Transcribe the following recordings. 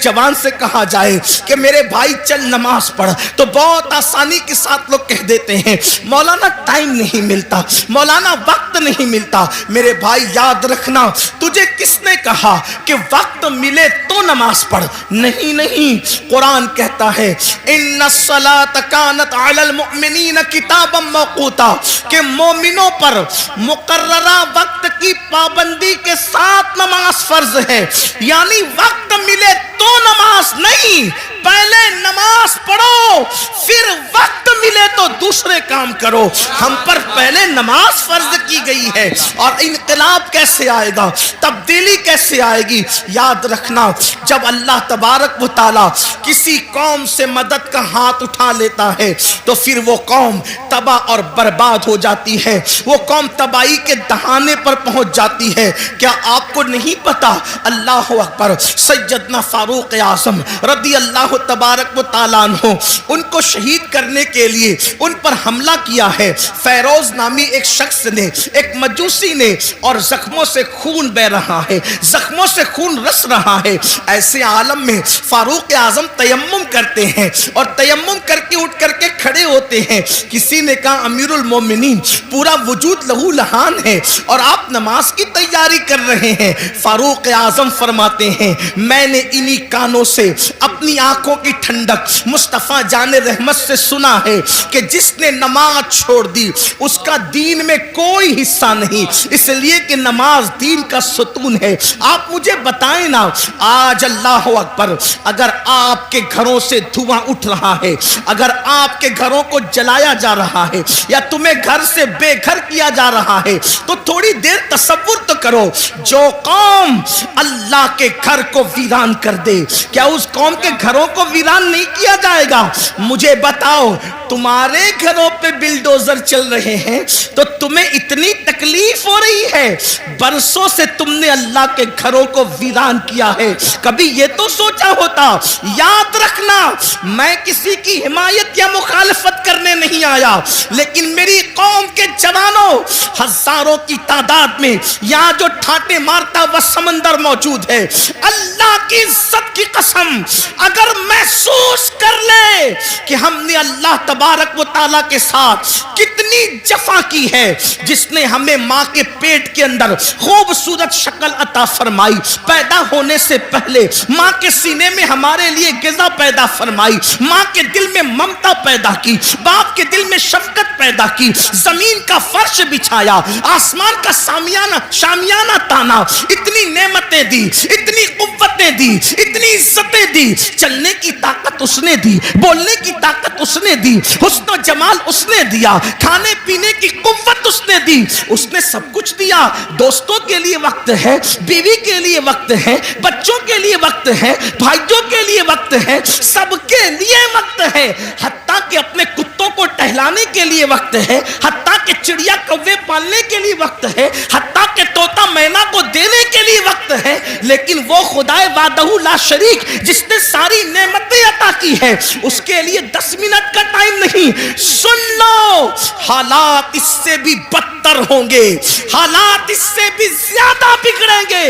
جوان سے کہا جائے کہ میرے بھائی چل نماز پڑھ تو بہت آسانی کے ساتھ لوگ کہہ دیتے ہیں مولانا ٹائم نہیں ملتا، مولانا وقت نہیں ملتا۔ میرے بھائی یاد رکھنا، تجھے کس نے کہا کہ وقت ملے تو نماز پڑھ؟ نہیں، قرآن کہتا ہے ان الصلاۃ کانت علی المؤمنین کتابا موقوتا، کہ مومنوں پر مقررہ وقت کی پابندی کے ساتھ نماز فرض ہے۔ یعنی وقت ملے تو نماز نہیں، پہلے نماز پڑھو پھر وقت ملے تو دوسرے کام کرو۔ ہم پر پہلے نماز فرض کی گئی ہے، اور انقلاب کیسے آئے گا، تبدیلی کیسے آئے گی؟ یاد رکھنا، جب اللہ تبارک و تعالی کسی قوم سے مدد کا ہاتھ اٹھا لیتا ہے تو پھر وہ قوم تباہ اور برباد ہو جاتی ہے، وہ قوم تباہی کے دہانے پر پہنچ جاتی ہے۔ کیا آپ کو نہیں پتا؟ اللہ اکبر، سیدنا فاروق اعظم رضی اللہ تبارک و تعالیٰ عنہ، ان کو شہید کرنے کے لیے ان پر حملہ کیا ہے فیروز نامی ایک شخص نے، ایک مجوسی نے، اور زخموں سے خون بہ رہا ہے، زخموں سے خون رس رہا ہے۔ ایسے عالم میں فاروق اعظم تیمم کرتے ہیں، اور تیمم کر کے اٹھ کر کے کھڑے ہوتے ہیں۔ کسی نے کہا امیر المومنین پورا وجود لہو لہان ہے اور آپ نماز کی تیاری کر رہے ہیں۔ فاروق اعظم فرماتے ہیں میں نے انہی کانوں سے اپنی آنکھوں کی ٹھنڈک مصطفیٰ جان رحمت سے سنا ہے کہ جس نے نماز چھوڑ دی اس کا دین میں کوئی حصہ نہیں، اس لیے کہ نماز دین کا ستون ہے۔ آپ مجھے بتائیں نا، آج اللہ اکبر، اگر آپ کے گھروں سے دھواں اٹھ رہا ہے، اگر آپ کے گھروں کو جلایا جا رہا ہے یا تمہیں گھر سے بے گھر کیا جا رہا ہے، تو تھوڑی دیر تصور تو کرو، جو قوم اللہ کے گھر کو ویران کر دے کیا اس قوم کے گھروں کو ویران نہیں کیا جائے گا؟ مجھے بتاؤ، تمہارے گھروں پہ بلڈوزر چل رہے ہیں تو تمہیں اتنی تکلیف ہو رہی ہے، برسوں سے تم نے اللہ کے گھروں کو ویران کیا ہے، کبھی یہ تو سوچا ہوتا؟ یاد رکھنا، میں کسی کی حمایت یا مخالفت کرنے نہیں آیا، لیکن میری قوم کے جوانوں ہزاروں کی تعداد میں یہاں جو ٹھاٹے مارتا ہوا سمندر موجود ہے، اللہ کی عزت کی قسم اگر محسوس کر لے کہ ہم نے اللہ تبارک و تعالیٰ کے ساتھ کتنی جفا کی ہے، جس نے ہمیں ماں کے پیٹ کے اندر خوبصورت شکل عطا فرمائی، پیدا ہونے سے پہلے ماں کے سینے میں ہمارے لیے غذا پیدا فرمائی، ماں کے دل میں ممتا پیدا کی، باپ کے دل میں شفقت پیدا کی، زمین کا فرش بچھایا، آسمان کا شامیانہ تانا، اتنی نعمتیں دی، اتنی قوتیں دی، اتنی عزتیں دی، چلنے کی طاقت اس نے دی، بولنے کی طاقت اس نے دی، حسن و جمال اس نے دیا، کھانے پینے کی قوت اس نے دی، اس نے سب کچھ دیا۔ دوستوں کے لیے وقت ہے، بیوی کے لیے وقت ہے، بچوں کے لیے وقت ہے، بھائیوں کے لیے وقت ہے، سب کے لیے وقت ہے، حتیٰ کہ اپنے کتوں کو ٹہلانے کے لیے وقت ہے، حتیٰ کہ چڑیا کوے پالنے کے لیے وقت ہے، حتیٰ کہ طوطا مینا کو دینے کے لیے وقت ہے۔ لیکن وہ خدائے وحدہ لا شریک جس نے ساری نعمتیں عطا کی ہے، اس کے لیے 10 منٹ کا ٹائم نہیں۔ سن لو، حالات اس سے بھی بدتر ہوں گے، حالات اس سے بھی زیادہ بگڑیں گے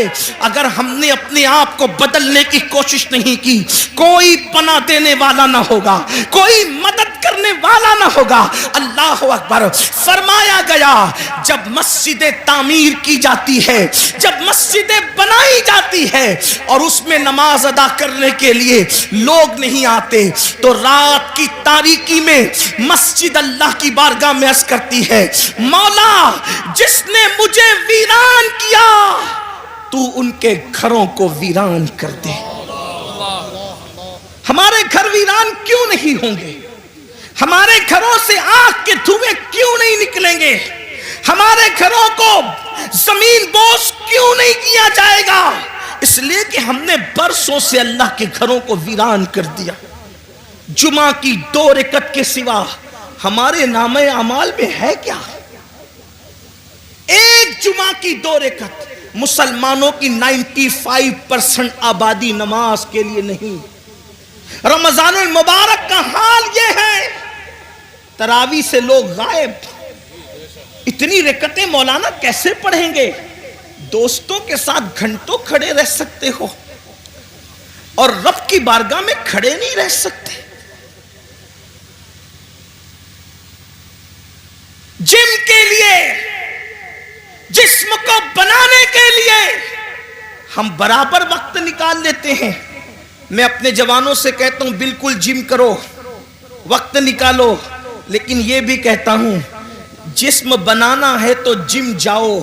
اگر ہم نے اپنے آپ کو بدلنے کی کوشش نہیں کی۔ کوئی پناہ دینے والا نہ ہوگا، کوئی مدد کرنے والا نہ ہوگا۔ اللہ اکبر، فرمایا گیا جب مسجدیں تعمیر کی جاتی ہے، جب مسجدیں بنائی جاتی ہے اور اس میں نماز ادا کرنے کے لیے لوگ نہیں آتے تو رات کی تاریکی میں مسجد اللہ کی بارگاہ میں عرض کرتی ہے مولا جس نے مجھے ویران کیا تو ان کے گھروں کو ویران کر دے۔ ہمارے گھر ویران کیوں نہیں ہوں گے؟ ہمارے گھروں سے آگ کے دھوئیں کیوں نہیں نکلیں گے؟ ہمارے گھروں کو زمین بوس کیوں نہیں کیا جائے گا؟ اس لیے کہ ہم نے برسوں سے اللہ کے گھروں کو ویران کر دیا۔ جمعہ کی 2 رکعت کے سوا ہمارے نامہ اعمال میں ہے کیا؟ ایک جمعہ کی 2 رکعت۔ مسلمانوں کی 95% آبادی نماز کے لیے نہیں۔ رمضان المبارک کا حال یہ ہے، تراویح سے لوگ غائب۔ اتنی رکعتیں مولانا کیسے پڑھیں گے؟ دوستوں کے ساتھ گھنٹوں کھڑے رہ سکتے ہو، اور رب کی بارگاہ میں کھڑے نہیں رہ سکتے. جم کے لیے، جسم کو بنانے کے لیے ہم برابر وقت نکال لیتے ہیں. میں اپنے جوانوں سے کہتا ہوں بالکل جم کرو، وقت نکالو، لیکن یہ بھی کہتا ہوں جسم بنانا ہے تو جم جاؤ،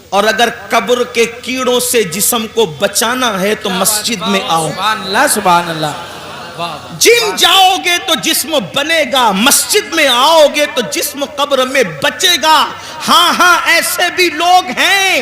اور اگر قبر کے کیڑوں سے جسم کو بچانا ہے تو مسجد میں آؤ. سبحان اللہ سبحان اللہ. جم جاؤ گے تو جسم بنے گا، مسجد میں آؤ گے تو جسم قبر میں بچے گا. ہاں ایسے بھی لوگ ہیں،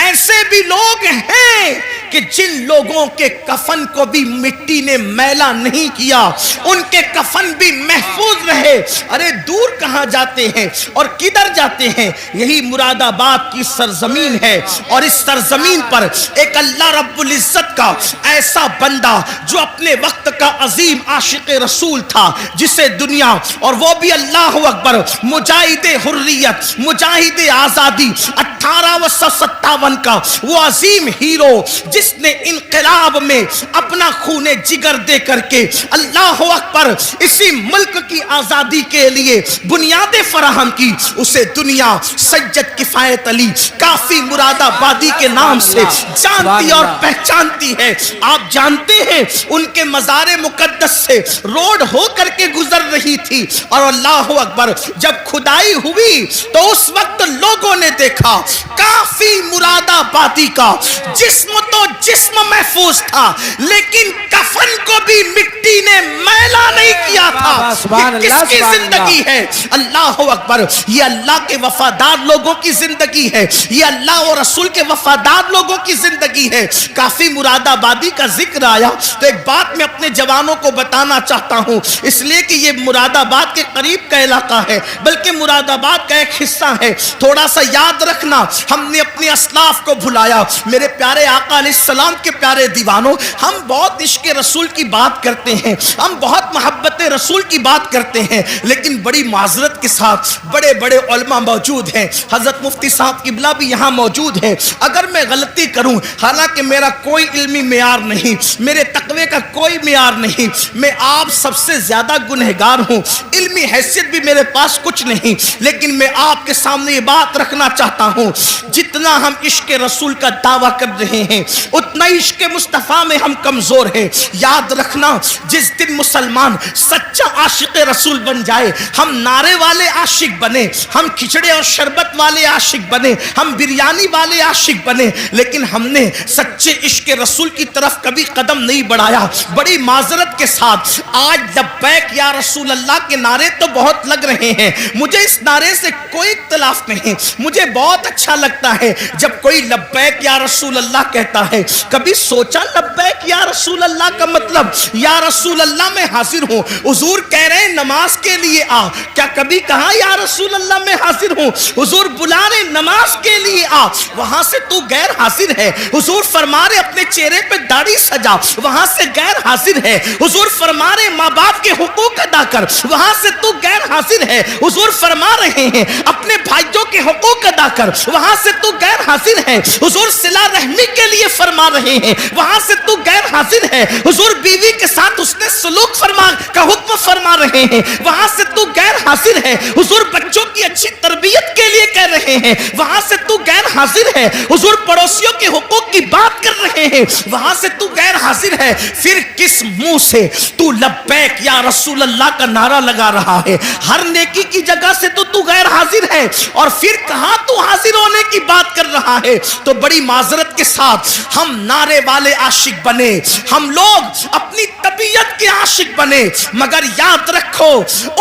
ایسے بھی لوگ ہیں کہ جن لوگوں کے کفن کو بھی مٹی نے میلا نہیں کیا، ان کے کفن بھی محفوظ رہے. ارے دور کہاں جاتے ہیں اور کدھر جاتے ہیں؟ یہی مراد آباد کی سرزمین ہے، اور اس سرزمین پر ایک اللہ رب العزت کا ایسا بندہ جو اپنے وقت کا عظیم عاشق رسول تھا، جسے دنیا، اور وہ بھی اللہ اکبر، مجاہد حریت، مجاہد آزادی 1857 کا وہ عظیم ہیرو جس نے انقلاب میں اپنا خون جگر دے کر کے اللہ اکبر اسی ملک کی آزادی کے لیے بنیادیں فراہم کی، اسے دنیا سید کفایت علی کافی مراد آبادی کے نام سے جانتی اور پہچانتی ہے. آپ جانتے ہیں ان کے مزار مقدس سے روڈ ہو کر کے گزر رہی تھی، اور اللہ اکبر جب کھدائی ہوئی تو اس وقت لوگوں نے دیکھا کافی مراد آبادی کا جسم تو جسم محفوظ تھا، لیکن کفن کو بھی مٹی نے میلا نہیں کیا تھا. یہ کس کی زندگی ہے؟ اللہ اکبر، یہ اللہ کے وفادار لوگوں کی زندگی ہے، یہ اللہ اور رسول کے وفادار لوگوں کی زندگی ہے. کافی مراد آبادی کا ذکر آیا تو ایک بات میں اپنے جوانوں کو بتانا چاہتا ہوں، اس لیے کہ یہ مراد آباد کے قریب کا علاقہ ہے، بلکہ مراد آباد کا ایک حصہ ہے. تھوڑا سا یاد رکھنا، ہم نے اپنے اسلاف کو بھلایا. میرے پیارے آقا علیہ السلام کے پیارے دیوانوں، ہم بہت عشق رسول کی بات کرتے ہیں، ہم بہت محبت رسول کی بات کرتے ہیں، لیکن بڑی معذرت کے ساتھ بڑے بڑے علماء موجود ہیں. حضرت مفتی صاحب قبلہ بھی یہاں موجود ہیں. اگر میں غلطی کروں، حالانکہ میرا کوئی علمی معیار نہیں، میرے تقوی کا کوئی معیار نہیں، میں آپ سب سے زیادہ گنہگار ہوں، علمی حیثیت بھی میرے پاس کچھ نہیں، لیکن میں آپ کے سامنے یہ بات رکھنا چاہتا ہوں، جتنا ہم عشق رسول کا دعویٰ کر رہے ہیں اتنا عشق مصطفیٰ میں ہم کمزور ہیں. یاد رکھنا، جس دن مسلمان سچا عاشق رسول بن جائے، ہم نعرے والے عاشق بنے، ہم کھچڑے اور شربت والے عاشق بنے، ہم بریانی والے عاشق بنے، لیکن ہم نے سچے عشق رسول کی طرف کبھی قدم نہیں بڑھایا. بڑی معذرت کے ساتھ آج لبیک یا رسول اللہ کے نعرے تو بہت لگ رہے ہیں، مجھے اس نعرے سے کوئی اختلاف نہیں، مجھے بہت اچھا لگتا ہے جب کوئی لبیک یا رسول اللہ کہتا ہے. کبھی سوچا لبیک یا رسول اللہ کا مطلب یا رسول اللہ میں حاضر ہوں؟ حضور کہہ رہے ہیں نماز کے لیے آ، کیا کبھی کہا یا رسول اللہ میں حاضر ہوں؟ حضور بلا رہے نماز کے لیے آ، وہاں سے تو غیر حاضر ہے. حضور فرما رہے اپنے چہرے پہ داڑھی سجا، وہاں سے غیر حاضر ہے. حضور فرما رہے ماں باپ کے حقوق ادا کر، وہاں سے تو غیر حاضر ہے. حضور فرما رہے ہیں اپنے بھائیوں کے حقوق ادا کر، وہاں سے تو غیر حاضر ہے. حضور صلہ رحمی کے لیے فرما رہے ہیں، وہاں سے تو غیر حاضر ہے. حضور بیوی کے ساتھ اس نے سلوک فرما کا حکم فرما رہے ہیں، وہاں سے تو غیر حاضر ہے. حضور بچوں کی اچھی تربیت کے لیے کہہ رہے ہیں، وہاں سے تو غیر حاضر ہے. حضور پڑوسیوں کے حقوق کی بات کر رہے ہیں، وہاں سے تو غیر حاضر ہے. پھر کس منہ سے تو لبیک یا رسول اللہ کا نعرہ لگا رہا ہے؟ ہر نیکی کی جگہ سے تو غیر حاضر ہے، اور پھر کہاں تو حاضر ہونے کی بات کر رہا ہے؟ تو بڑی معذرت کے ساتھ ہم نعرے والے عاشق بنے، ہم لوگ اپنی طبیعت کے عاشق بنے، مگر یاد رکھو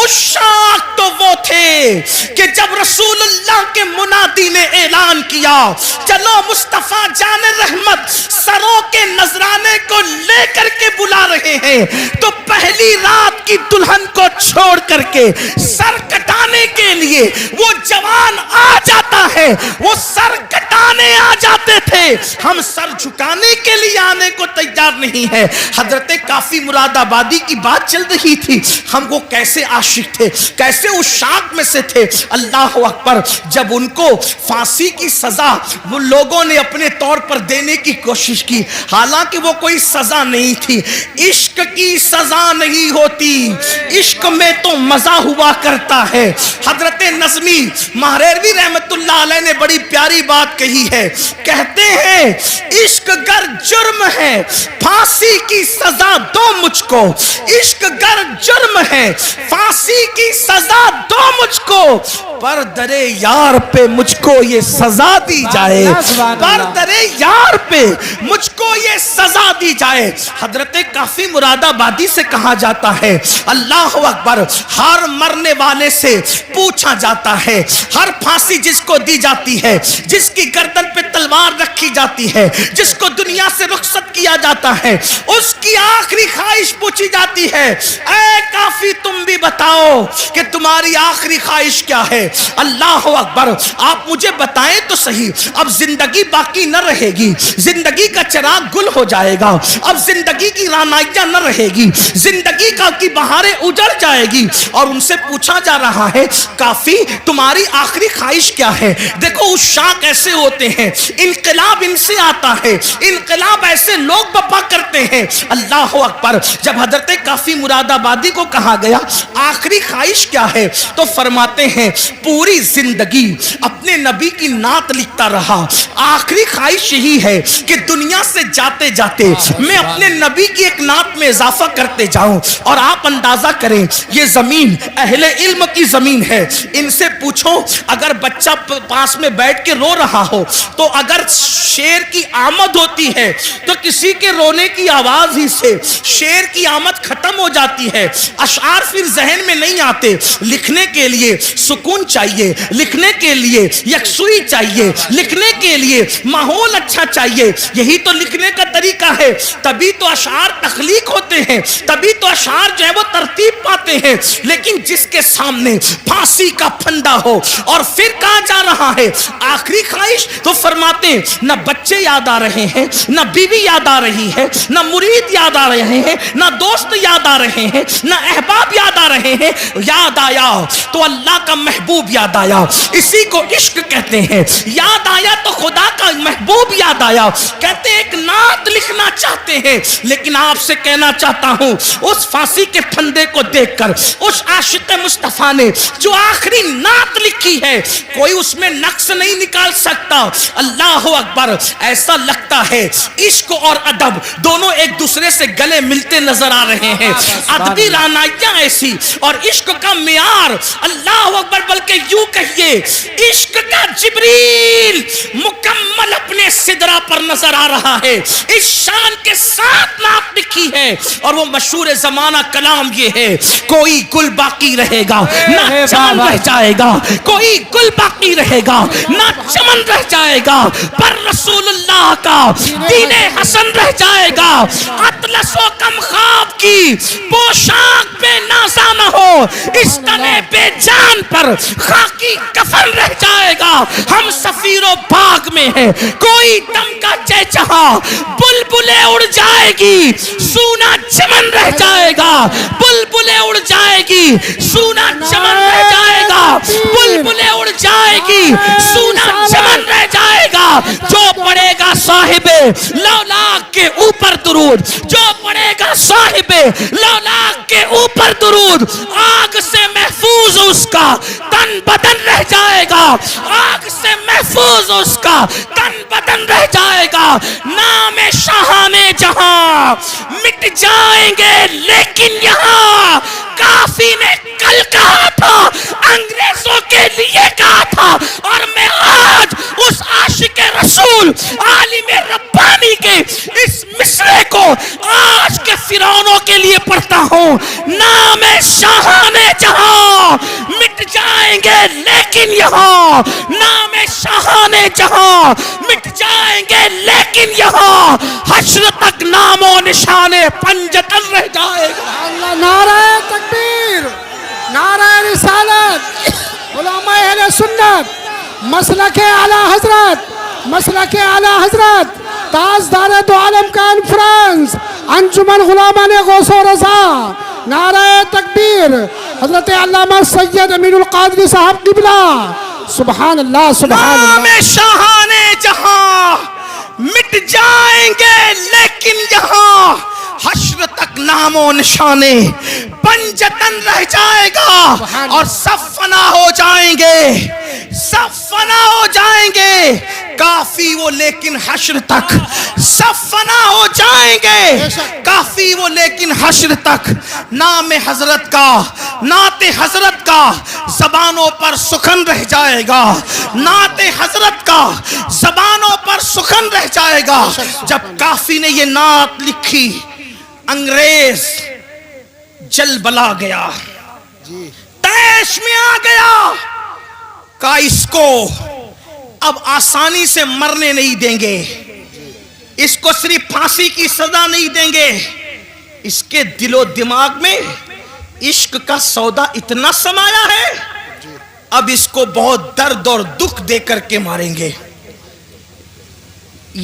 عشاق تو وہ تھے کہ جب رسول اللہ کے منادی نے اعلان کیا چلو مصطفیٰ جان رحمت سروں کے نذرانے کو لے کر کے بلا رہے ہیں، تو پہلی رات کی دلہن کو چھوڑ کر کے سر کٹانے کے لیے وہ جوان آ جاتا ہے. وہ سر کٹا جھکانے آ جاتے تھے، ہم سر جھکانے کے لیے آنے کو تیار نہیں ہے۔ حضرت کافی مراد آبادی کی بات چل رہی تھی، ہم وہ کیسے عاشق تھے، کیسے اس شاق میں سے تھے، اللہ اکبر۔ جب ان کو پھانسی کی سزا وہ لوگوں نے اپنے طور پر دینے کی کوشش کی، حالانکہ وہ کوئی سزا نہیں تھی، عشق کی سزا نہیں ہوتی، عشق میں تو مزہ ہوا کرتا ہے۔ حضرت نظمی مہریروی رحمت اللہ علیہ نے بڑی پیاری بات کہی ہے، کہتے ہیں عشق گر جرم ہے پھانسی کی سزا دو مجھ کو، عشق گر جرم ہے پھانسی کی سزا دو مجھ کو، پر درے یار پہ مجھ کو یہ سزا دی جائے، پر درے یار پہ مجھ کو یہ سزا دی جائے۔ حضرت کافی مراد آبادی سے کہا جاتا ہے، اللہ اکبر، ہر مرنے والے سے پوچھا جاتا ہے، ہر پھانسی جس کو دی جاتی ہے، جس کی گردن پہ تلوار رکھی جاتی ہے، جس کو دنیا سے رخصت کیا جاتا ہے، اس کی آخری خواہش پوچھی جاتی ہے، اے کافی تم بھی بتاؤ کہ تمہاری آخری خواہش کیا ہے؟ اللہ اکبر، آپ مجھے بتائیں تو صحیح، اب زندگی باقی نہ رہے گی، زندگی کا چراغ گل ہو جائے گا، اب زندگی کی رانائیاں نہ رہے گی، زندگی کی بہاریں اجڑ جائے گی، اور ان سے پوچھا جا رہا ہے کافی تمہاری آخری خواہش کیا ہے؟ دیکھو اس شاق ایسے ہوتے ہیں، انقلاب ان سے آتا ہے، انقلاب ایسے لوگ بپا کرتے ہیں۔ اللہ اکبر، جب حضرت کافی مراد آبادی کو کہا گیا آخری خواہش کیا ہے تو فرماتے ہیں پوری زندگی اپنے نبی کی نعت لکھتا رہا، آخری خواہش یہی ہے کہ دنیا سے جاتے جاتے میں اپنے نبی کی ایک نعت میں اضافہ کرتے جاؤں۔ اور آپ اندازہ کریں یہ زمین اہل علم کی زمین ہے، ان سے پوچھو اگر بچہ پاس میں بیٹھ کے رو رہا ہو تو اگر شیر کی آمد ہوتی ہے تو کسی کے رونے کی آواز ہی سے شیر کی آمد ختم ہو جاتی ہے، اشعار پھر ذہن میں نہیں آتے۔ لکھنے کے لیے سکون چاہیے، لکھنے کے لیے یکسوئی چاہیے، لکھنے کے لیے ماحول اچھا چاہیے، یہی تو لکھنے کا طریقہ ہے، تبھی تو اشعار تخلیق ہوتے ہیں، تبھی تو اشعار جو ہے وہ ترتیب پاتے ہیں۔ لیکن جس کے سامنے پھانسی کا پھندا ہو اور پھر کہا جا رہا ہے آخری خواہش، تو فرماتے ہیں نہ بچے یاد آ رہے ہیں، نہ بیوی یاد آ رہی ہے، نہ مرید یاد آ رہے ہیں، نہ دوست یاد آ رہے ہیں، نہ احباب یاد آ رہے ہیں، یاد آیا تو اللہ کا محبوب یاد آیا، اسی کو عشق کہتے ہیں۔ یاد آیا تو خدا کا محبوب یاد آیا، کہتے ہیں ایک نعت لکھنا چاہتے ہیں، لیکن آپ سے کہنا چاہتا ہوں اس پھانسی کے پھندے کو دیکھ کر اس عاشق مصطفیٰ نے جو آخری نعت لکھی ہے کوئی اس میں نقص نہیں نکال سکتا۔ اللہ اکبر، ایسا لگتا ہے عشق اور ادب دونوں ایک دوسرے سے گلے ملتے نظر آ رہے ہیں، ادبی رانائیاں ایسی اور عشق کا معیار، اللہ اکبر، بلکہ یوں کہیے عشق کا جبریل مکمل اپنے سدرہ پر نظر آ رہا ہے، اس شان کے ساتھ نعت لکھی ہے۔ اور وہ مشہور زمانہ کلام یہ ہے، کوئی گل باقی رہے گا نہ چمن رہ جائے گا، کوئی گل باقی رہے گا نہ چمن رہ جائے گا، پر رسول اللہ کا دین حسن رہ جائے گا۔ اطلس و کم خواب کی پوشاک بے نازا نہ ہو، اس تنے بے جان پر خاکی کفن رہ جائے گا۔ ہم سفیر و باغ میں ہیں، کوئی دم کا چہچہا، بلبلیں اڑ جائے گی، سونا چمن رہ جائے گا، بلبلیں اڑ جائے گی، سونا چمن رہ جائے گا، بلبلیں اڑ جائے گی، سونا چمن رہ جائے گا۔ جو پڑھے گا صاحب لولاک کے اوپر درود، جو پڑھے گا صاحب لولاک کے اوپر درود، آگ سے محفوظ اس کا تن بدن رہ جائے گا، آگ سے محفوظ اس کا تن بدن رہ جائے گا۔ نام شاہان جہاں مٹ جائیں گے لیکن یہاں، کافی نے کل کہا تھا انگریزوں کے لیے کہا تھا، اور میں آج اس عاشق رسول عالم ربانی کے اس مصرے کو آج کے فرعونوں کے لیے پڑھتا ہوں۔ نام شاہان جہاں مٹ جائیں گے لیکن یہاں، نام شاہان جہاں مٹ جائیں گے لیکن یہاں، حشر تک نام و نشان پنجتن رہ جائے گا۔ اللہ، نعرہ تکبیر، نعرہ رسالت، علماء اہل سنت، مسلک اعلی حضرت مسلک اعلیٰ حضرت تاجدار دو عالم کانفرنس انجمن غلامان غوث و رضا نعرہ تکبیر حضرت علامہ سید امین القادری صاحب قبلہ سبحان اللہ سبحان نام اللہ شاہان جہاں مٹ جائیں گے لیکن یہاں حشر تک نام و نشانے پنجتن رہ جائے گا اور سب فنا ہو جائیں گے، سب فنا ہو جائیں گے، کافی وہ لیکن حشر تک سب فنا ہو جائیں گے، کافی وہ لیکن حشر تک نام حضرت کا نعت حضرت کا زبانوں پر سخن رہ جائے گا، نعت حضرت کا زبانوں پر سخن رہ جائے گا۔ جب کافی نے یہ نعت لکھی انگریز جل بلا گیا، تیش میں آ گیا، کہا اس کو اب آسانی سے مرنے نہیں دیں گے، اس کو صرف پھانسی کی سزا نہیں دیں گے، اس کے دل و دماغ میں عشق کا سودا اتنا سمایا ہے، اب اس کو بہت درد اور دکھ دے کر کے ماریں گے۔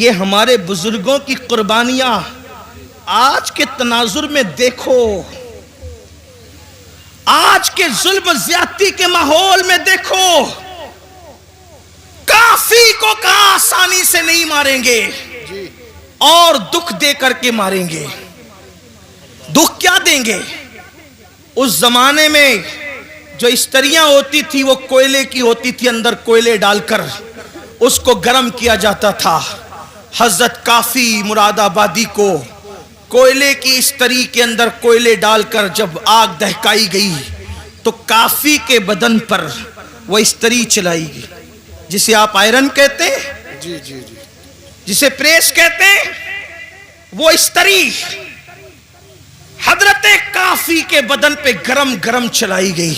یہ ہمارے بزرگوں کی قربانیاں آج کے تناظر میں دیکھو، آج کے ظلم زیادتی کے ماحول میں دیکھو، کافی کو کہاں آسانی سے نہیں ماریں گے اور دکھ دے کر کے ماریں گے۔ دکھ کیا دیں گے؟ اس زمانے میں جو استریاں ہوتی تھی وہ کوئلے کی ہوتی تھی، اندر کوئلے ڈال کر اس کو گرم کیا جاتا تھا۔ حضرت کافی مراد آبادی کو کوئلے کی استری کے اندر کوئلے ڈال کر جب آگ دہکائی گئی تو کافی کے بدن پر وہ استری چلائی گئی، جسے آپ آئرن کہتے ہیں، جسے پریس کہتے ہیں، وہ استری حضرت کافی کے بدن پہ گرم گرم چلائی گئی۔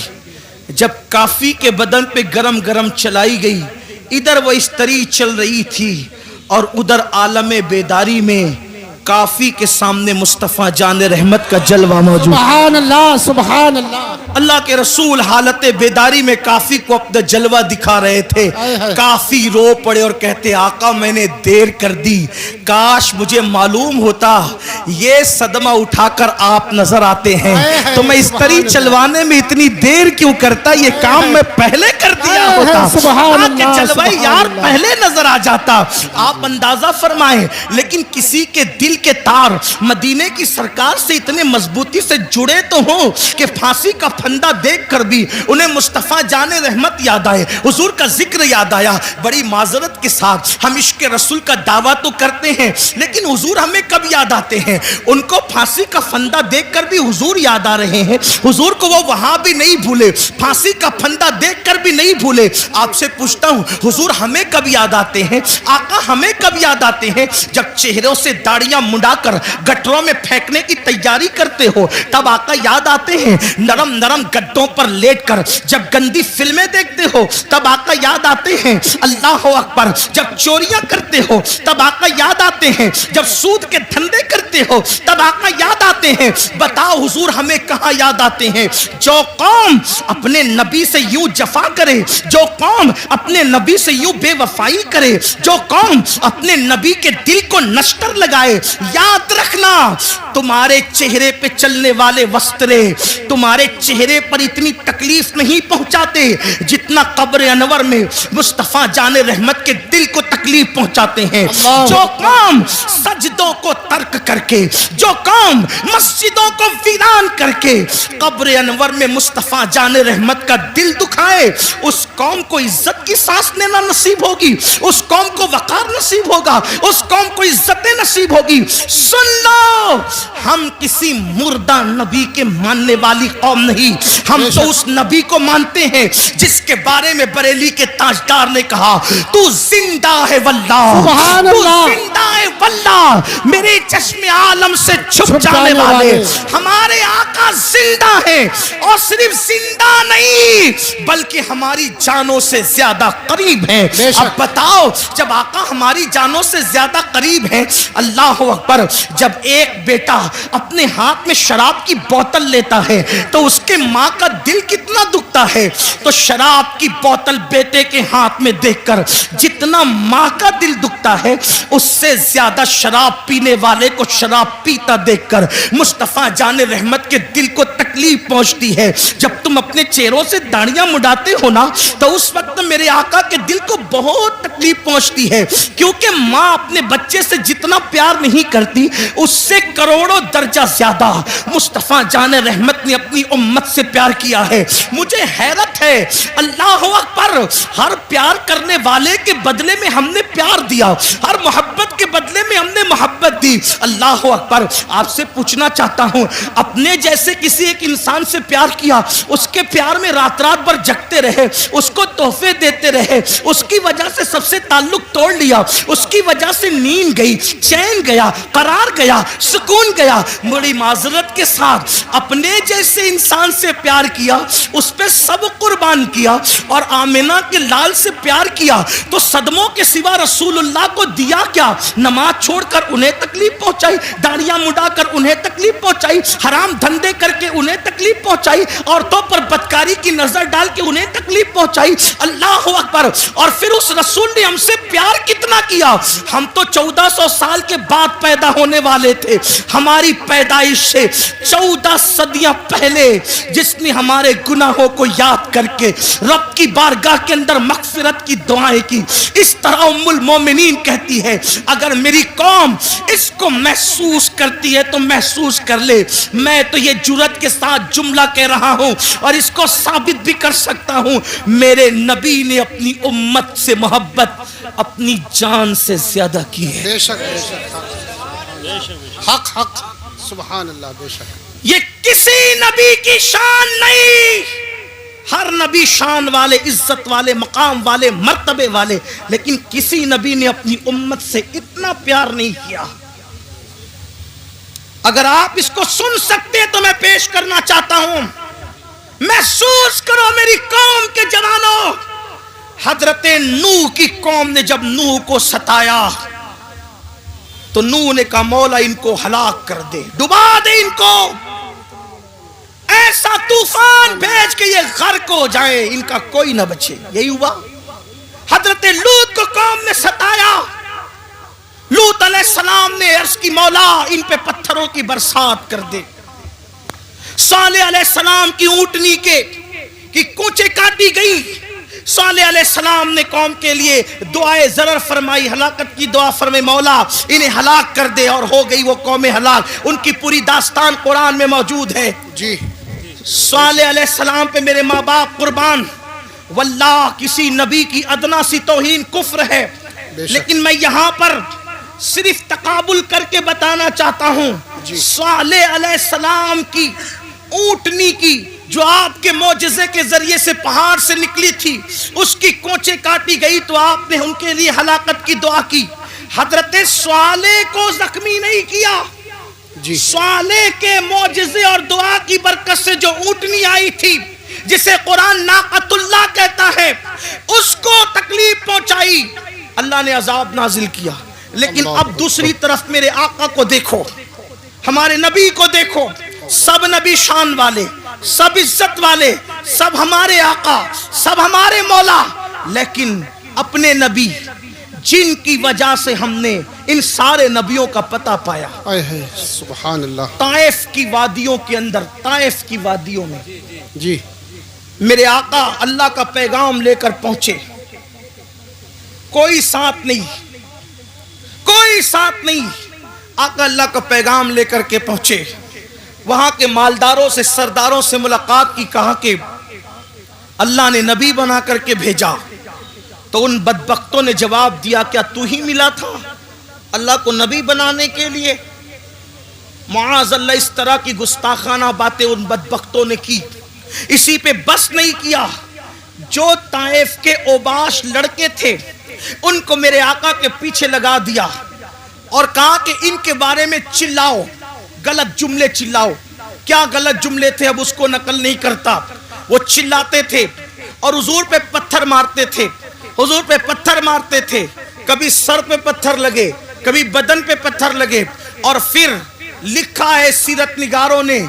جب کافی کے بدن پہ گرم گرم چلائی گئی، ادھر وہ استری چل رہی تھی اور ادھر عالم بیداری میں کافی کے سامنے مصطفیٰ جان رحمت کا جلوہ موجود۔ سبحان اللہ سبحان اللہ۔ اللہ کے رسول حالت بیداری میں کافی کو اپنا جلوہ دکھا رہے تھے۔ کافی رو پڑے اور کہتے آقا میں نے دیر کر دی، کاش مجھے معلوم ہوتا یہ صدمہ اٹھا کر آپ نظر آتے ہیں تو میں اس طرح چلوانے میں اتنی دیر کیوں کرتا، یہ کام میں پہلے کر دیا ہوتا، جلوہ یار پہلے نظر آ جاتا۔ آپ اندازہ فرمائیں، لیکن کسی کے دل کے تار مدینے کی سرکار سے اتنے مضبوطی سے جڑے تو ہوں کہ پھانسی کا پھندا دیکھ کر بھی انہیں مصطفیٰ جان رحمت یاد آئے، حضور کا ذکر یاد آیا۔ بڑی معذرت کے ساتھ ہم عشق رسول کا دعویٰ تو کرتے ہیں، لیکن حضور ہمیں کب یاد آتے ہیں؟ ان کو پھانسی کا پھندا دیکھ کر بھی حضور یاد آ رہے ہیں، حضور کو وہ وہاں بھی نہیں بھولے، پھانسی کا پھندا دیکھ کر بھی نہیں بھولے۔ آپ سے پوچھتا ہوں حضور ہمیں کب یاد آتے ہیں؟ آقا ہمیں کب یاد آتے ہیں؟ جب چہروں سے داڑیاں منڈا کر گٹروں میں پھینکنے کی تیاری کرتے ہو تب آقا یاد آتے ہیں، نرم نرم گڈوں پر لیٹ کر جب گندی فلمیں دیکھتے ہو تب آقا یاد آتے ہیں، اللہ اکبر، جب چوریاں کرتے ہو تب آقا یاد آتے ہیں، جب سود کے دھندے کرتے ہو تب آقا یاد آتے ہیں۔ بتاؤ حضور ہمیں کہاں یاد آتے ہیں؟ جو قوم اپنے نبی سے یوں جفا کرے، جو قوم اپنے نبی سے یوں بے وفائی کرے، جو قوم اپنے نبی کے دل کو نشتر لگائے، یاد رکھنا تمہارے چہرے پہ چلنے والے وسطرے تمہارے چہرے پر اتنی تکلیف نہیں پہنچاتے جتنا قبر انور میں مصطفیٰ جان رحمت کے دل کو تکلیف پہنچاتے ہیں۔ جو قوم سجدوں کو ترک کر کے، جو قوم مسجدوں کو ویران کر کے قبر انور میں مصطفیٰ جان رحمت کا دل دکھائے، اس قوم کو عزت کی سانس لینا نصیب ہوگی، اس قوم کو وقار نصیب ہوگا، اس قوم کو عزتیں نصیب ہوگی۔ سن لو، ہم کسی مردہ نبی کے ماننے والی قوم نہیں، ہم تو اس نبی کو مانتے ہیں جس کے بارے میں بریلی کے تاجدار نے کہا تو زندہ ہے واللہ، تو زندہ ہے واللہ، میرے چشم عالم سے چھپ جانے والے ہمارے آقا زندہ ہیں، اور صرف زندہ نہیں بلکہ ہماری جانوں سے زیادہ قریب ہیں۔ اب بتاؤ جب آقا ہماری جانوں سے زیادہ قریب ہیں، اللہ اکبر. جب ایک بیٹا اپنے ہاتھ میں شراب کی بوتل لیتا ہے تو اس کے ماں کا دل کتنا دکھتا ہے. تو شراب کی بوتل بیٹے کے ہاتھ میں دیکھ کر جتنا ماں کا دل دکھتا ہے اس سے زیادہ شراب پینے والے کو شراب پیتا دیکھ کر مصطفیٰ جان رحمت کے دل کو تکلیف پہنچتی ہے. جب تم اپنے چہروں سے داڑیاں مڈاتے ہو نا تو اس وقت میرے آقا کے دل کو بہت تکلیف پہنچتی ہے, کیونکہ ماں اپنے بچے سے جتنا پیار نہیں کرتی اس سے کروڑوں درجہ زیادہ مصطفیٰ جان رحمت نے اپنی امت سے پیار کیا ہے. مجھے حیرت ہے, اللہ اکبر, ہر پیار کرنے والے کے بدلے میں ہم نے پیار دیا, ہر محبت کے بدلے میں ہم نے محبت دی. اللہ اکبر. آپ سے پوچھنا چاہتا ہوں, اپنے جیسے کسی ایک انسان سے پیار کیا, اس کے پیار میں رات رات بھر جگتے رہے, اس کو تحفے دیتے رہے, اس کی وجہ سے سب سے تعلق توڑ لیا, اس کی وجہ سے نیند گئی, چین گیا, قرار گیا, سکون گیا, بڑی معذرت کے ساتھ اپنے جیسے انسان سے پیار کیا, اس پہ سب قربان کیا اور آمنہ کے لال سے پیار کیا تو صدموں کے سوا رسول اللہ کو دیا کیا؟ نماز چھوڑ کر انہیں تکلیف پہنچائی, داڑیاں مڈا کر انہیں تکلیف پہنچائی, حرام دھندے کر کے انہیں تکلیف پہنچائی, عورتوں پر بدکاری کی نظر ڈال کے انہیں تکلیف پہنچائی. اللہ اکبر. اور پھر اس رسول نے ہم سے پیار کتنا کیا. ہم تو 1400 سال کے بعد پیدا ہونے والے تھے, ہماری پیدائش سے 14 صدیاں پہلے جس نے ہمارے گناہوں کو یاد کر کے رب کی بارگاہ کے اندر مغفرت کی دعائیں کی. اس طرح ام المومنین کہتی ہے, اگر میری قوم اس کو محسوس کرتی ہے تو محسوس کر لے. میں تو یہ جرات کے ساتھ جملہ کہہ رہا ہوں اور اس کو ثابت بھی کر سکتا ہوں, میرے نبی نے اپنی امت سے محبت اپنی جان سے زیادہ کی ہے. بے شک, بے شک, حق حق, سبحان اللہ, بے شک. یہ کسی نبی کی شان نہیں, ہر نبی شان والے, عزت والے, مقام والے, مرتبے والے, لیکن کسی نبی نے اپنی امت سے اتنا پیار نہیں کیا. اگر آپ اس کو سن سکتے تو میں پیش کرنا چاہتا ہوں. محسوس کرو میری قوم کے جوانوں, حضرت نوح کی قوم نے جب نوح کو ستایا تو نوح نے کہا مولا ان کو ہلاک کر دے, ڈبا دے ان کو, ایسا طوفان بھیج کے یہ غرق ہو جائیں, ان کا کوئی نہ بچے. یہی ہوا. حضرت لوط کو قوم نے ستایا, لوط علیہ السلام نے عرض کی مولا ان پہ پتھروں کی برسات کر دے. صالح علیہ السلام کی اونٹنی کی کونچے کاٹی گئی. صالح علیہ السلام نے قوم کے لیے دعائے ضرر فرمائی, ہلاکت کی دعا فرمائی, مولا انہیں ہلاک کر دے, اور ہو گئی وہ قوم ہلاک. ان کی پوری داستان قرآن میں موجود ہے. جی. صالح علیہ السلام پہ میرے ماں باپ قربان, واللہ کسی نبی کی ادنا سی توہین کفر ہے, لیکن میں یہاں پر صرف تقابل کر کے بتانا چاہتا ہوں. صالح علیہ السلام کی اونٹنی کی جو آپ کے معجزے کے ذریعے سے پہاڑ سے نکلی تھی, اس کی کونچے کاٹی گئی تو آپ نے ان کے لیے ہلاکت کی دعا کی. حضرت صالح کو زخمی نہیں کیا. جی. صالح کے معجزے اور دعا کی برکت سے جو اونٹنی آئی تھی جسے قرآن ناقۃ اللہ کہتا ہے, اس کو تکلیف پہنچائی, اللہ نے عذاب نازل کیا. لیکن اب دوسری طرف میرے آقا کو دیکھو, ہمارے نبی کو دیکھو, سب نبی شان والے, سب عزت والے, سب ہمارے آقا, سب ہمارے مولا, لیکن اپنے نبی جن کی وجہ سے ہم نے ان سارے نبیوں کا پتہ پایا, سبحان اللہ, طائف کی وادیوں کے اندر, طائف کی وادیوں میں جی میرے آقا اللہ کا پیغام لے کر پہنچے. کوئی ساتھ نہیں, کوئی ساتھ نہیں, آقا اللہ کا پیغام لے کر کے پہنچے. وہاں کے مالداروں سے, سرداروں سے ملاقات کی, کہا کہ اللہ نے نبی بنا کر کے بھیجا. تو ان بدبختوں نے جواب دیا, کیا تو ہی ملا تھا اللہ کو نبی بنانے کے لیے؟ معاذ اللہ, اس طرح کی گستاخانہ باتیں ان بدبختوں نے کی. اسی پہ بس نہیں کیا, جو طائف کے اوباش لڑکے تھے ان کو میرے آقا کے پیچھے لگا دیا اور کہا کہ ان کے بارے میں چلاؤ, غلط جملے چلاؤ. کیا غلط جملے تھے اب اس کو نقل نہیں کرتا. وہ چلاتے تھے اور حضور پہ پتھر مارتے تھے, حضور پہ پتھر مارتے تھے. کبھی سر پہ پتھر لگے, کبھی بدن پہ پتھر لگے. اور پھر لکھا ہے سیرت نگاروں نے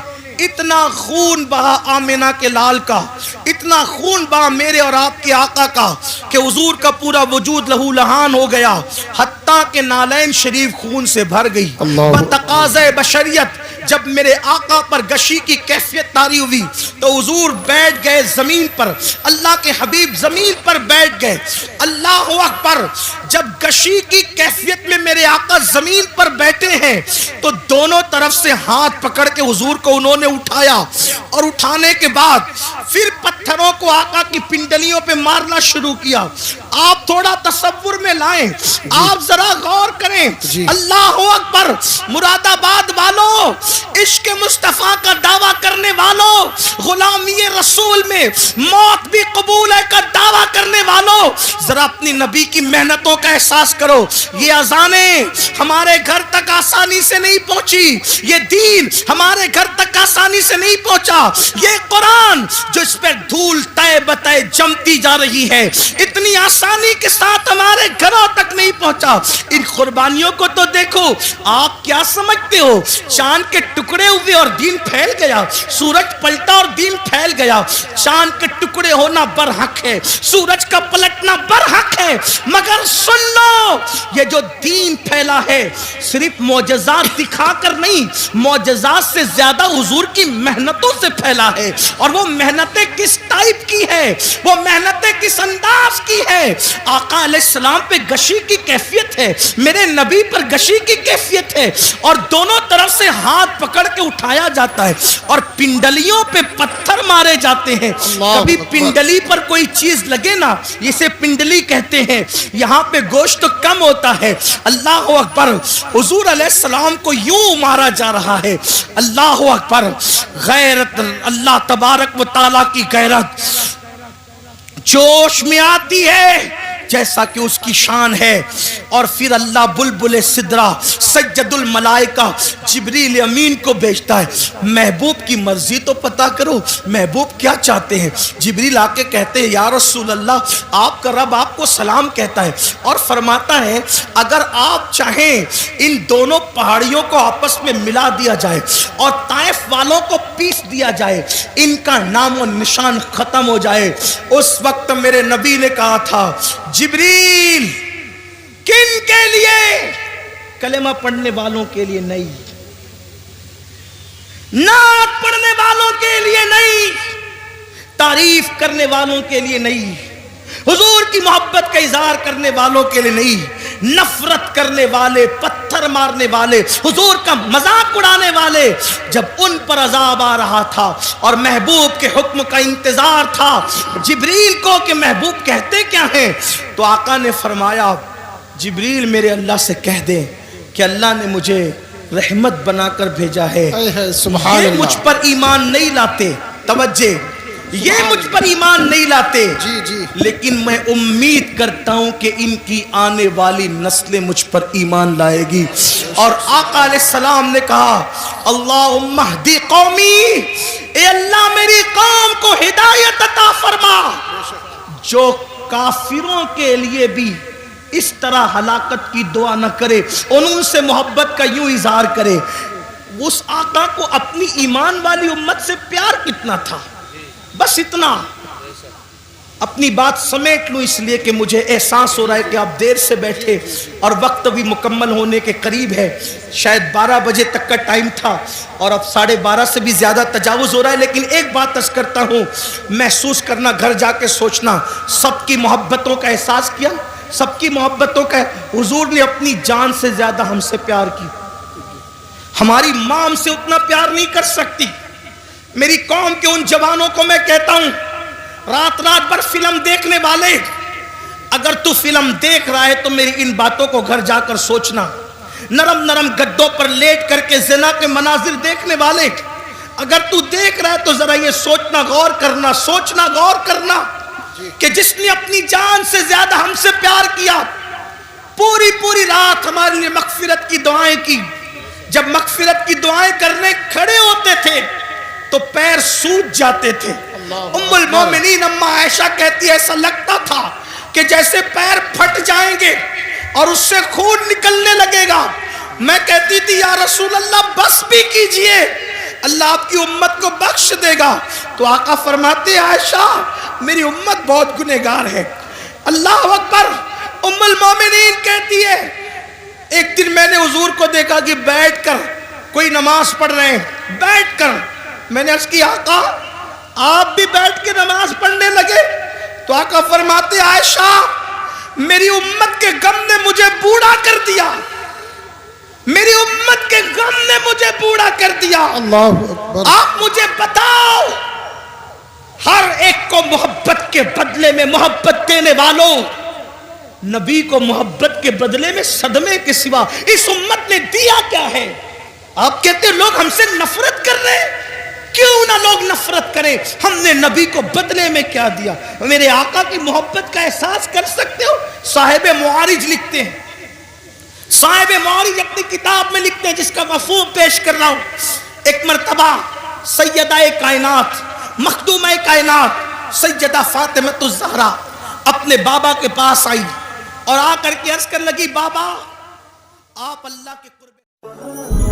اتنا خون بہا آمنہ کے لال کا، اتنا خون بہا میرے اور آپ کے آقا کا کہ حضور کا پورا وجود لہو لہان ہو گیا، حتیٰ کہ نالین شریف خون سے بھر گئی۔ بتقاضۂ بشریت جب میرے آقا پر گشی کی کیفیت طاری ہوئی تو حضور بیٹھ گئے زمین پر، اللہ کے حبیب زمین پر بیٹھ گئے۔ اللہ اکبر، جب گشی کی کیفیت میں میرے آقا زمین پر بیٹھے ہیں تو دونوں طرف سے ہاتھ پکڑ کے حضور کو انہوں نے اٹھایا، اور اٹھانے کے بعد پھر پتھروں کو آقا کی پنڈلیوں پہ مارنا شروع کیا۔ آپ تھوڑا تصور میں لائیں، آپ ذرا غور کریں۔ اللہ اکبر، مراد آباد والوں، عشق مصطفیٰ کا دعویٰ کرنے والوں، غلامی رسول میں موت بھی قبول ہے کا دعویٰ کرنے والوں، ذرا اپنی نبی کی محنتوں کا احساس کرو۔ یہ اذانیں ہمارے گھر تک آسانی سے نہیں پہنچی، یہ دین ہمارے گھر تک آسانی سے نہیں پہنچا، یہ قرآن جو اس پہ دھول تہ بتہ جمتی جا رہی ہے اتنی آسانی کے ساتھ ہمارے گھروں تک نہیں پہنچا۔ ان قربانیوں کو تو دیکھو، آپ کیا سمجھتے ہو چاند کے ٹکڑے ہوئے اور دین پھیل گیا، سورج پلٹا اور دین پھیل گیا؟ چاند کے ٹکڑے ہونا برحق ہے، سورج کا پلٹنا برحق ہے، مگر سن لو یہ جو دین پھیلا ہے صرف معجزات دکھا کر نہیں، معجزات سے زیادہ حضور کی محنتوں سے پھیلا ہے۔ اور وہ محنتیں کس ٹائپ کی ہے، وہ محنتیں کس انداز کی ہے؟ آقا علیہ السلام پہ گشی کی کیفیت ہے، میرے نبی پر گشی کی کیفیت ہے، اور دونوں طرف سے ہاتھ پکڑ کے اٹھایا جاتا ہے اور پنڈلیوں پہ پتھر مارے جاتے ہیں۔ کبھی پنڈلی پر کوئی چیز لگے نا، اسے پنڈلی کہتے ہیں، یہاں پہ گوشت کم ہوتا ہے۔ اللہ اکبر، حضور علیہ السلام کو یوں مارا جا رہا ہے۔ اللہ اکبر، غیرت، اللہ تبارک و تعالیٰ کی غیرت جوش میں آتی ہے جیسا کہ اس کی شان ہے۔ اور پھر اللہ بلبل سدرہ سید الملائکہ جبریل امین کو بھیجتا ہے، محبوب کی مرضی تو پتا کرو، محبوب کیا چاہتے ہیں؟ جبریل آ کے کہتے ہیں یا رسول اللہ، آپ کا رب آپ کو سلام کہتا ہے، اور فرماتا ہے اگر آپ چاہیں ان دونوں پہاڑیوں کو آپس میں ملا دیا جائے اور طائف والوں کو پیس دیا جائے، ان کا نام و نشان ختم ہو جائے۔ اس وقت میرے نبی نے کہا تھا جبریل کن کے لیے؟ کلمہ پڑھنے والوں کے لیے نہیں، نعت پڑھنے والوں کے لیے نہیں، تعریف کرنے والوں کے لیے نہیں، حضور کی محبت کا اظہار کرنے والوں کے لیے نہیں، نفرت کرنے والے، پتھر مارنے والے، حضور کا مذاق اڑانے والے، جب ان پر عذاب آ رہا تھا اور محبوب کے حکم کا انتظار تھا جبریل کو کہ محبوب کہتے کیا ہیں، تو آقا نے فرمایا جبریل میرے اللہ سے کہہ دیں کہ اللہ نے مجھے رحمت بنا کر بھیجا ہے، یہ مجھ پر ایمان نہیں لاتے، توجہ، یہ مجھ پر ایمان نہیں لاتے، لیکن میں امید کرتا ہوں کہ ان کی آنے والی نسلیں مجھ پر ایمان لائے گی۔ اور آقا علیہ السلام نے کہا اللہم اہدی قومی، اے اللہ میری قوم کو ہدایت عطا فرما، جو کافروں کے لیے بھی اس طرح ہلاکت کی دعا نہ کرے، ان سے محبت کا یوں اظہار کرے۔ اس آقا کو اپنی ایمان والی امت سے پیار کتنا تھا، بس اتنا۔ اپنی بات سمیٹ لوں اس لیے کہ مجھے احساس ہو رہا ہے کہ آپ دیر سے بیٹھے اور وقت بھی مکمل ہونے کے قریب ہے، شاید 12 بجے تک کا ٹائم تھا اور اب 12:30 سے بھی زیادہ تجاوز ہو رہا ہے، لیکن ایک بات عرض کرتا ہوں، محسوس کرنا، گھر جا کے سوچنا، سب کی محبتوں کا احساس کیا، سب کی محبتوں کا۔ حضور نے اپنی جان سے زیادہ ہم سے پیار کی، ہماری ماں ہم سے اتنا پیار نہیں کر سکتی۔ میری قوم کے ان جوانوں کو میں کہتا ہوں، رات رات بھر فلم دیکھنے والے، اگر تو فلم دیکھ رہا ہے تو میری ان باتوں کو گھر جا کر سوچنا۔ نرم نرم گدوں پر لیٹ کر کے زنا کے مناظر دیکھنے والے، اگر تو دیکھ رہا ہے تو ذرا یہ سوچنا، غور کرنا، سوچنا، غور کرنا کہ جس نے اپنی جان سے زیادہ ہم سے پیار کیا، پوری پوری رات ہمارے لیے مغفرت کی دعائیں کی۔ جب مغفرت کی دعائیں کرنے کھڑے ہوتے تھے تو پیر سوج جاتے تھے۔ ام المومنین اما عائشہ کہتی ہے ایسا لگتا تھا کہ جیسے پیر پھٹ جائیں گے اور اس سے خون نکلنے لگے گا، میں کہتی تھی یا رسول اللہ بس بھی کیجئے، اللہ آپ کی امت کو بخش دے گا۔ تو آقا فرماتے عائشہ میری امت بہت گنہگار ہے۔ اللہ اکبر۔ ام المومنین کہتی ہے ایک دن میں نے حضور کو دیکھا کہ بیٹھ کر کوئی نماز پڑھ رہے ہیں، بیٹھ کر میں نے عرض کی آقا آپ بھی بیٹھ کے نماز پڑھنے لگے؟ تو آقا فرماتے عائشہ میری امت کے غم نے مجھے بوڑھا کر دیا، میری امت کے غم نے مجھے بوڑھا کر دیا۔ اللہ اکبر۔ آپ مجھے بتاؤ ہر ایک کو محبت کے بدلے میں محبت دینے والوں، نبی کو محبت کے بدلے میں صدمے کے سوا اس امت نے دیا کیا ہے؟ آپ کہتے ہیں لوگ ہم سے نفرت کر رہے ہیں، کیوں نہ لوگ نفرت کریں، ہم نے نبی کو بدلے میں کیا دیا؟ میرے آقا کی محبت کا احساس کر سکتے ہو؟ صاحب معارج لکھتے ہیں، صاحب معارج اپنی کتاب میں لکھتے ہیں جس کا مفہوم پیش کر رہا ہوں۔ ایک مرتبہ سیدہ کائنات مخدومہ کائنات سیدہ فاطمہ الزہرا اپنے بابا کے پاس آئی اور آ کر کے عرض کر لگی بابا آپ اللہ کے قرب